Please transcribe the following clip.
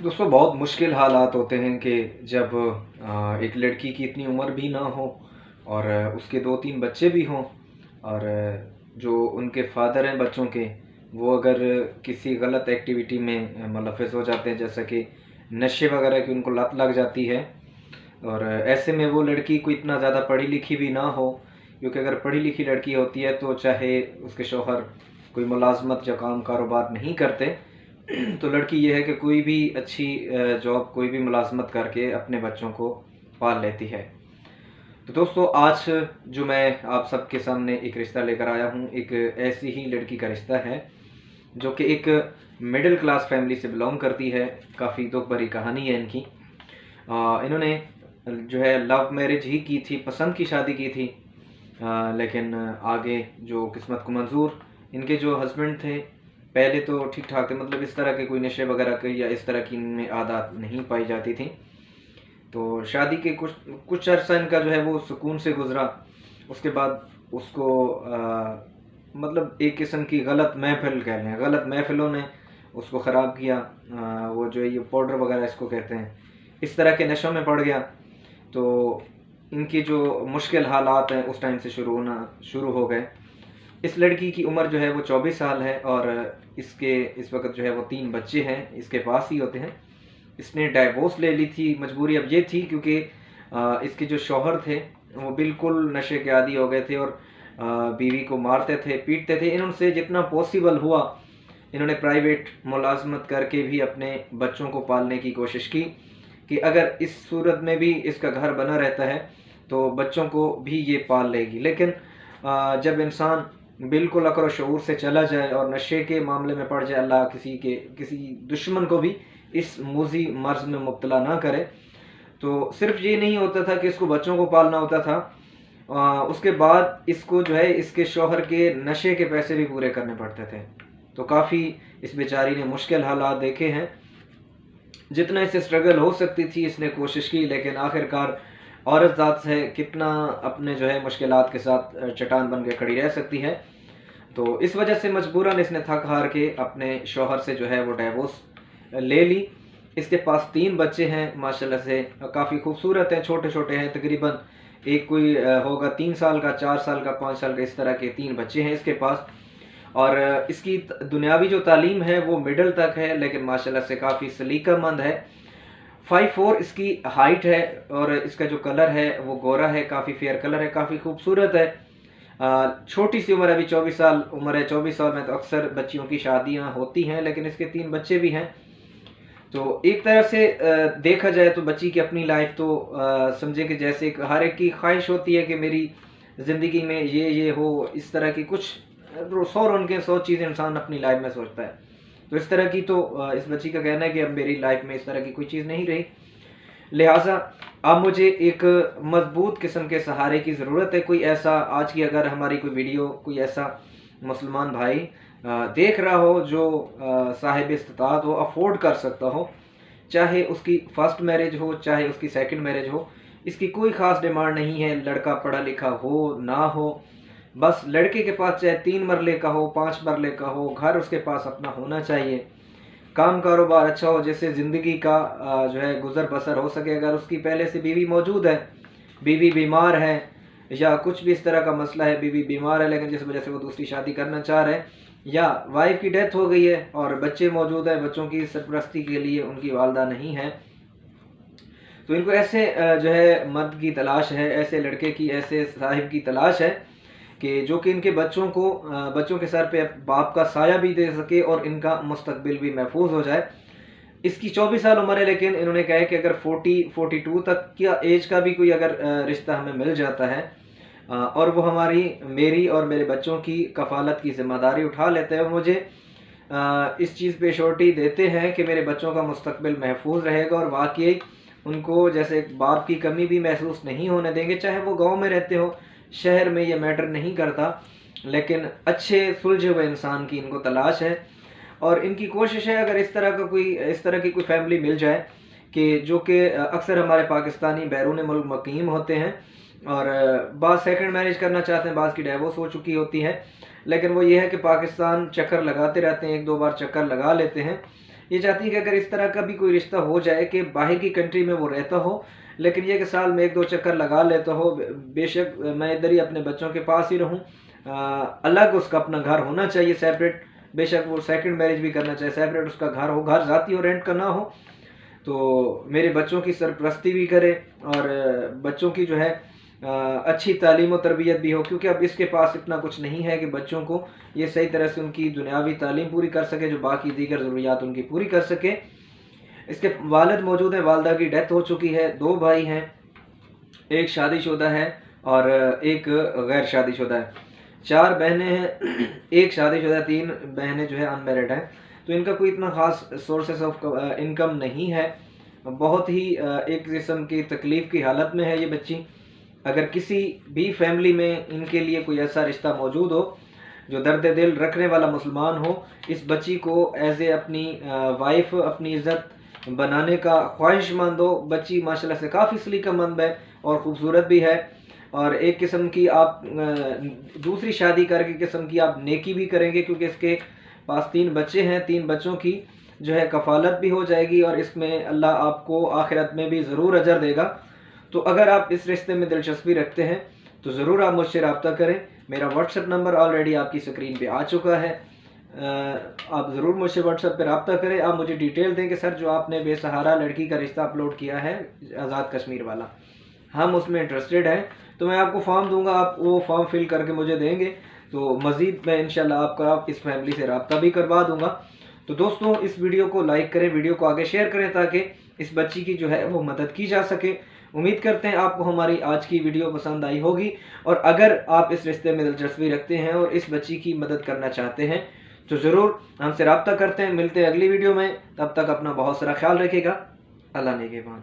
दोस्तों, बहुत मुश्किल हालात होते हैं कि जब एक लड़की की इतनी उम्र भी ना हो और उसके 2-3 बच्चे भी हों और जो उनके फादर हैं बच्चों के, वो अगर किसी गलत एक्टिविटी में मुलव्वस हो जाते हैं, जैसा कि नशे वगैरह की उनको लत लग जाती है। और ऐसे में वो लड़की कोई इतना ज़्यादा पढ़ी लिखी भी ना हो, क्योंकि अगर पढ़ी लिखी लड़की होती है तो चाहे उसके शौहर कोई मुलाजमत या काम कारोबार नहीं करते, तो लड़की ये है कि कोई भी अच्छी जॉब, कोई भी मुलाजमत करके अपने बच्चों को पाल लेती है। तो दोस्तों, आज जो मैं आप सबके सामने एक रिश्ता लेकर आया हूँ, एक ऐसी ही लड़की का रिश्ता है जो कि एक मिडिल क्लास फैमिली से बिलोंग करती है। काफ़ी दुख भरी कहानी है इनकी। इन्होंने जो है लव मैरिज ही की थी, पसंद की शादी की थी। लेकिन आगे जो किस्मत को मंजूर, इनके जो हस्बैंड थे पहले तो ठीक ठाक थे, मतलब इस तरह के कोई नशे वगैरह के या इस तरह की इनमें आदत नहीं पाई जाती थी। तो शादी के कुछ कुछ अर्सा इनका जो है वो सुकून से गुजरा। उसके बाद उसको मतलब एक किस्म की गलत महफिल कह लें, गलत महफिलों ने उसको ख़राब किया। वो जो ये पाउडर वगैरह इसको कहते हैं, इस तरह के नशों में पड़ गया। तो इनकी जो मुश्किल हालात हैं उस टाइम से शुरू हो गए। इस लड़की की उम्र जो है वो 24 साल है और इसके इस वक्त जो है वो 3 बच्चे हैं, इसके पास ही होते हैं। इसने डाइवोर्स ले ली थी। मजबूरी अब ये थी क्योंकि इसके जो शौहर थे वो बिल्कुल नशे के आदी हो गए थे और बीवी को मारते थे, पीटते थे। इनसे जितना पॉसिबल हुआ इन्होंने प्राइवेट मुलाजमत करके भी अपने बच्चों को पालने की कोशिश की कि अगर इस सूरत में भी इसका घर बना रहता है तो बच्चों को भी ये पाल लेगी। लेकिन जब इंसान बिल्कुल अक्ल और शऊर से चला जाए और नशे के मामले में पड़ जाए, अल्लाह किसी दुश्मन को भी इस मूजी मर्ज में मुब्तला ना करे। तो सिर्फ ये नहीं होता था कि इसको बच्चों को पालना होता था, उसके बाद इसको जो है इसके शौहर के नशे के पैसे भी पूरे करने पड़ते थे। तो काफ़ी इस बेचारी ने मुश्किल हालात देखे हैं। जितना इसे स्ट्रगल हो सकती थी इसने कोशिश की, लेकिन आखिरकार औरत ज़ात से कितना अपने जो है मुश्किलात के साथ चट्टान बन के खड़ी रह सकती है। तो इस वजह से मजबूरन इसने थक हार के अपने शौहर से जो है वो डाइवोर्स ले ली। इसके पास 3 बच्चे हैं, माशाल्लाह से काफ़ी खूबसूरत हैं, छोटे छोटे हैं। तकरीबन एक कोई होगा 3 साल का, 4 साल का, 5 साल का, इस तरह के 3 बच्चे हैं इसके पास। और इसकी दुनियावी जो तालीम है वो मिडल तक है, लेकिन माशाल्लाह से काफ़ी सलीकामंद है। 5'4" इसकी हाइट है और इसका जो कलर है वो गोरा है, काफ़ी फेयर कलर है, काफ़ी खूबसूरत है। छोटी सी उम्र है, अभी 24 साल उम्र है। 24 साल में तो अक्सर बच्चियों की शादियां होती हैं, लेकिन इसके 3 बच्चे भी हैं। तो एक तरह से देखा जाए तो बच्ची की अपनी लाइफ तो समझे कि जैसे हर एक की ख्वाहिश होती है कि मेरी ज़िंदगी में ये हो, इस तरह की कुछ 100 चीज़ें इंसान अपनी लाइफ में सोचता है। तो इस तरह की तो इस बच्ची का कहना है कि अब मेरी लाइफ में इस तरह की कोई चीज़ नहीं रही, लिहाजा अब मुझे एक मजबूत किस्म के सहारे की ज़रूरत है। कोई ऐसा, आज की अगर हमारी कोई वीडियो कोई ऐसा मुसलमान भाई देख रहा हो जो साहिब इस्तात हो, अफोर्ड कर सकता हो, चाहे उसकी फर्स्ट मैरिज हो चाहे उसकी सेकंड मैरिज हो, इसकी कोई ख़ास डिमांड नहीं है लड़का पढ़ा लिखा हो ना हो। बस लड़के के पास चाहे 3 मरले का हो, 5 मरले का हो, घर उसके पास अपना होना चाहिए, काम कारोबार अच्छा हो, जैसे ज़िंदगी का जो है गुज़र बसर हो सके। अगर उसकी पहले से बीवी मौजूद है, बीवी बीमार है या कुछ भी इस तरह का मसला है, बीवी बीमार है लेकिन जिस वजह से वो दूसरी शादी करना चाह रहे हैं, या वाइफ की डेथ हो गई है और बच्चे मौजूद हैं, बच्चों की सरपरस्ती के लिए उनकी वालदा नहीं है, तो इनको ऐसे जो है मर्द की तलाश है, ऐसे लड़के की, ऐसे साहिब की तलाश है कि जो कि इनके बच्चों के सर पे बाप का साया भी दे सके और इनका मुस्तकबिल भी महफूज हो जाए। इसकी 24 साल उम्र है, लेकिन इन्होंने कहा है कि अगर 40-42 तक की एज का भी कोई अगर रिश्ता हमें मिल जाता है और वो मेरी और मेरे बच्चों की कफ़ालत की ज़िम्मेदारी उठा लेते हैं और मुझे इस चीज़ पे श्योरिटी देते हैं कि मेरे बच्चों का मुस्तकबिल महफूज रहेगा और वाकई उनको जैसे एक बाप की कमी भी महसूस नहीं होने देंगे, चाहे वो गांव में रहते हो, शहर में, ये मैटर नहीं करता, लेकिन अच्छे सुलझे हुए इंसान की इनको तलाश है। और इनकी कोशिश है अगर इस तरह की कोई फैमिली मिल जाए कि जो कि अक्सर हमारे पाकिस्तानी बैरून मुल्क मुकीम होते हैं और बाज़ सेकंड मैरिज करना चाहते हैं, बाज़ की डाइवोर्स हो चुकी होती है, लेकिन वो ये है कि पाकिस्तान चक्कर लगाते रहते हैं, 1-2 बार चक्कर लगा लेते हैं, یہ چاہتی ہیں کہ اگر اس طرح کا بھی کوئی رشتہ ہو جائے کہ باہر کی کنٹری میں وہ رہتا ہو، لیکن یہ کہ سال میں 1-2 چکر لگا لیتا ہو، بے شک میں ادھر ہی اپنے بچوں کے پاس ہی رہوں، الگ اس کا اپنا گھر ہونا چاہیے سیپریٹ، بے شک وہ سیکنڈ میرج بھی کرنا چاہیے، سیپریٹ اس کا گھر ہو، گھر ذاتی ہو، رینٹ کا نہ ہو، تو میرے بچوں کی سرپرستی بھی کرے اور بچوں کی جو ہے اچھی تعلیم و تربیت بھی ہو، کیونکہ اب اس کے پاس اتنا کچھ نہیں ہے کہ بچوں کو یہ صحیح طرح سے ان کی دنیاوی تعلیم پوری کر سکے، جو باقی دیگر ضروریات ان کی پوری کر سکے۔ اس کے والد موجود ہیں، والدہ کی ڈیتھ ہو چکی ہے، 2 بھائی ہیں، ایک شادی شدہ ہے اور ایک غیر شادی شدہ ہے، 4 بہنیں ہیں، ایک شادی شدہ، 3 بہنیں جو ہے ان میرڈ ہیں۔ تو ان کا کوئی اتنا خاص سورسز آف انکم نہیں ہے، بہت ہی ایک قسم کی تکلیف کی حالت میں ہے یہ بچی۔ اگر کسی بھی فیملی میں ان کے لیے کوئی ایسا رشتہ موجود ہو جو درد دل رکھنے والا مسلمان ہو، اس بچی کو ایز اے اپنی وائف، اپنی عزت بنانے کا خواہش مند ہو۔ بچی ماشاءاللہ سے کافی سلیقہ مند ہے اور خوبصورت بھی ہے، اور ایک قسم کی آپ دوسری شادی کر کے قسم کی آپ نیکی بھی کریں گے، کیونکہ اس کے پاس 3 بچے ہیں، 3 بچوں کی جو ہے کفالت بھی ہو جائے گی، اور اس میں اللہ آپ کو آخرت میں بھی ضرور اجر دے گا۔ تو اگر آپ اس رشتے میں دلچسپی رکھتے ہیں تو ضرور آپ مجھ سے رابطہ کریں۔ میرا واٹس ایپ نمبر آلریڈی آپ کی اسکرین پہ آ چکا ہے، آپ ضرور مجھ سے واٹس ایپ پہ رابطہ کریں۔ آپ مجھے ڈیٹیل دیں کہ سر جو آپ نے بے سہارا لڑکی کا رشتہ اپلوڈ کیا ہے آزاد کشمیر والا، ہم اس میں انٹرسٹڈ ہیں، تو میں آپ کو فارم دوں گا، آپ وہ فارم فل کر کے مجھے دیں گے، تو مزید میں انشاءاللہ آپ کا اس فیملی سے رابطہ بھی کروا دوں گا۔ تو دوستوں اس ویڈیو کو لائک کریں، ویڈیو کو آگے شیئر کریں تاکہ اس بچی کی جو ہے وہ مدد کی جا سکے۔ امید کرتے ہیں آپ کو ہماری آج کی ویڈیو پسند آئی ہوگی، اور اگر آپ اس رشتے میں دلچسپی رکھتے ہیں اور اس بچی کی مدد کرنا چاہتے ہیں تو ضرور ہم سے رابطہ کرتے ہیں۔ ملتے ہیں اگلی ویڈیو میں، تب تک اپنا بہت سارا خیال رکھے گا۔ اللہ نگہبان۔